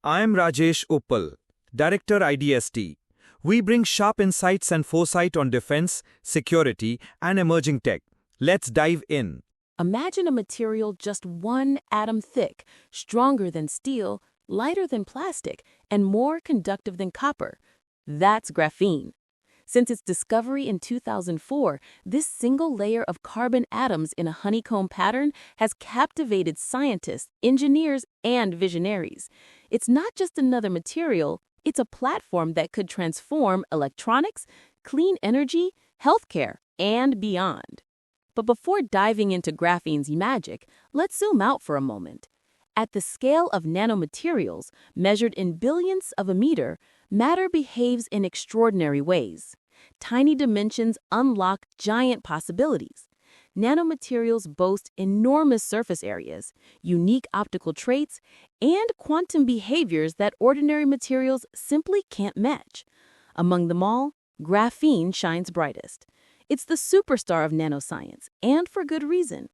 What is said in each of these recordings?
I'm Rajesh Uppal, Director IDST. We bring sharp insights and foresight on defense, security, and emerging tech. Let's dive in. Imagine a material just 1 atom thick, stronger than steel, lighter than plastic, and more conductive than copper. That's graphene. Since its discovery in 2004, this single layer of carbon atoms in a honeycomb pattern has captivated scientists, engineers, and visionaries. It's not just another material, it's a platform that could transform electronics, clean energy, healthcare, and beyond. But before diving into graphene's magic, let's zoom out for a moment. At the scale of nanomaterials, measured in billionths of a meter, matter behaves in extraordinary ways. Tiny dimensions unlock giant possibilities. Nanomaterials boast enormous surface areas, unique optical traits, and quantum behaviors that ordinary materials simply can't match. Among them all, graphene shines brightest. It's the superstar of nanoscience, and for good reason.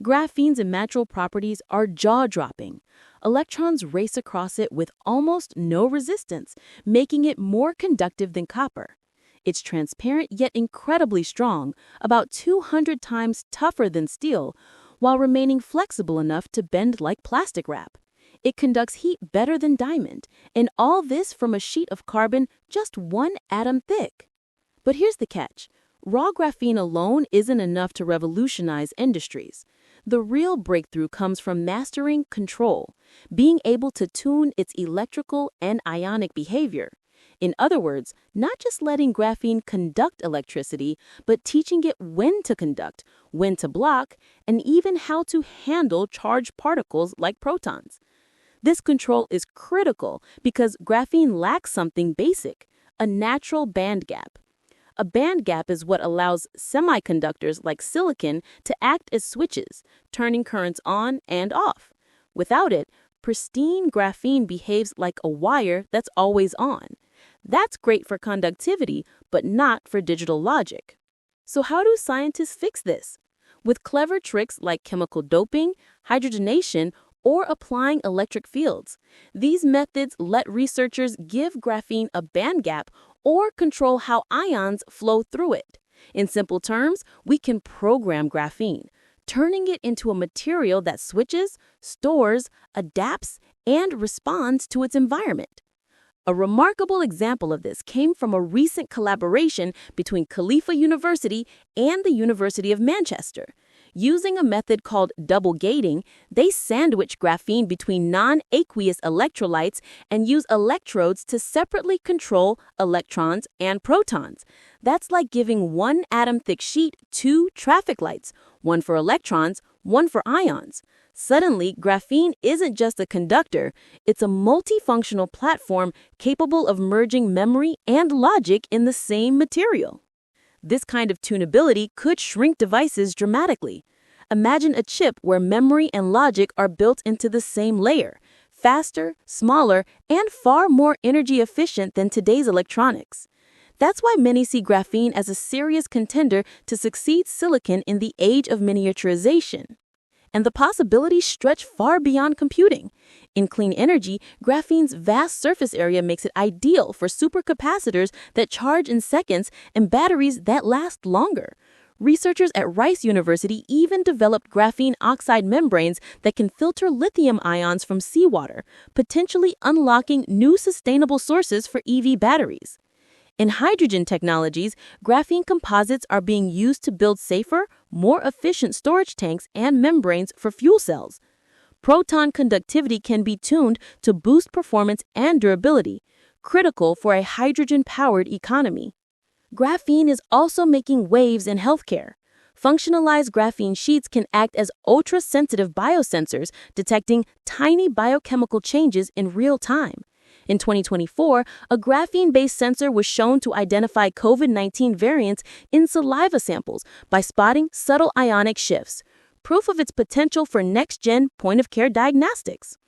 Graphene's natural properties are jaw-dropping. Electrons race across it with almost no resistance, making it more conductive than copper. It's transparent yet incredibly strong, about 200 times tougher than steel, while remaining flexible enough to bend like plastic wrap. It conducts heat better than diamond, and all this from a sheet of carbon just 1 atom thick. But here's the catch. Raw graphene alone isn't enough to revolutionize industries. The real breakthrough comes from mastering control, being able to tune its electrical and ionic behavior. In other words, not just letting graphene conduct electricity, but teaching it when to conduct, when to block, and even how to handle charged particles like protons. This control is critical because graphene lacks something basic, a natural band gap. A band gap is what allows semiconductors like silicon to act as switches, turning currents on and off. Without it, pristine graphene behaves like a wire that's always on. That's great for conductivity, but not for digital logic. So how do scientists fix this? With clever tricks like chemical doping, hydrogenation, or applying electric fields. These methods let researchers give graphene a band gap or control how ions flow through it. In simple terms, we can program graphene, turning it into a material that switches, stores, adapts, and responds to its environment. A remarkable example of this came from a recent collaboration between Khalifa University and the University of Manchester. Using a method called double gating, they sandwich graphene between non-aqueous electrolytes and use electrodes to separately control electrons and protons. That's like giving 1 atom thick sheet 2 traffic lights, one for electrons, one for ions. Suddenly, graphene isn't just a conductor, it's a multifunctional platform capable of merging memory and logic in the same material. This kind of tunability could shrink devices dramatically. Imagine a chip where memory and logic are built into the same layer, faster, smaller, and far more energy efficient than today's electronics. That's why many see graphene as a serious contender to succeed silicon in the age of miniaturization. And the possibilities stretch far beyond computing. In clean energy, graphene's vast surface area makes it ideal for supercapacitors that charge in seconds and batteries that last longer. Researchers at Rice University even developed graphene oxide membranes that can filter lithium ions from seawater, potentially unlocking new sustainable sources for EV batteries. In hydrogen technologies, graphene composites are being used to build safer, more efficient storage tanks and membranes for fuel cells. Proton conductivity can be tuned to boost performance and durability, critical for a hydrogen-powered economy. Graphene is also making waves in healthcare. Functionalized graphene sheets can act as ultra-sensitive biosensors, detecting tiny biochemical changes in real time. In 2024, a graphene-based sensor was shown to identify COVID-19 variants in saliva samples by spotting subtle ionic shifts, proof of its potential for next-gen point-of-care diagnostics.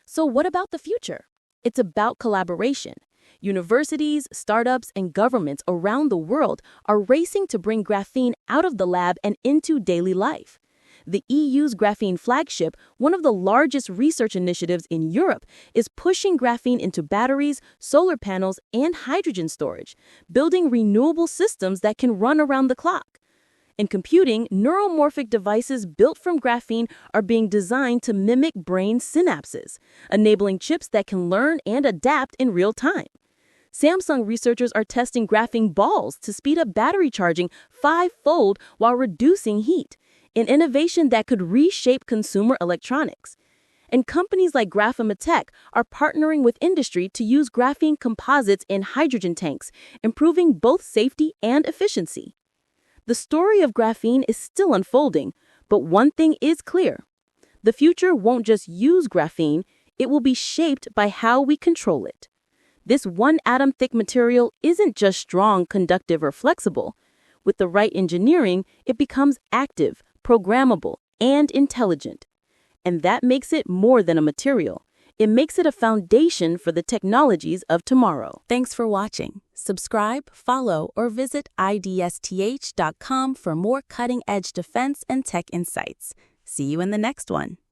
So what about the future? It's about collaboration. Universities, startups, and governments around the world are racing to bring graphene out of the lab and into daily life. The EU's Graphene flagship, one of the largest research initiatives in Europe, is pushing graphene into batteries, solar panels, and hydrogen storage, building renewable systems that can run around the clock. In computing, neuromorphic devices built from graphene are being designed to mimic brain synapses, enabling chips that can learn and adapt in real time. Samsung researchers are testing graphene balls to speed up battery charging 5-fold while reducing heat, an innovation that could reshape consumer electronics. And companies like Graphene are partnering with industry to use graphene composites in hydrogen tanks, improving both safety and efficiency. The story of graphene is still unfolding, but one thing is clear. The future won't just use graphene, it will be shaped by how we control it. This one-atom-thick material isn't just strong, conductive, or flexible. With the right engineering, it becomes active, programmable, and intelligent. And that makes it more than a material. It makes it a foundation for the technologies of tomorrow. Thanks for watching. Subscribe, follow, or visit idsth.com for more cutting-edge defense and tech insights. See you in the next one.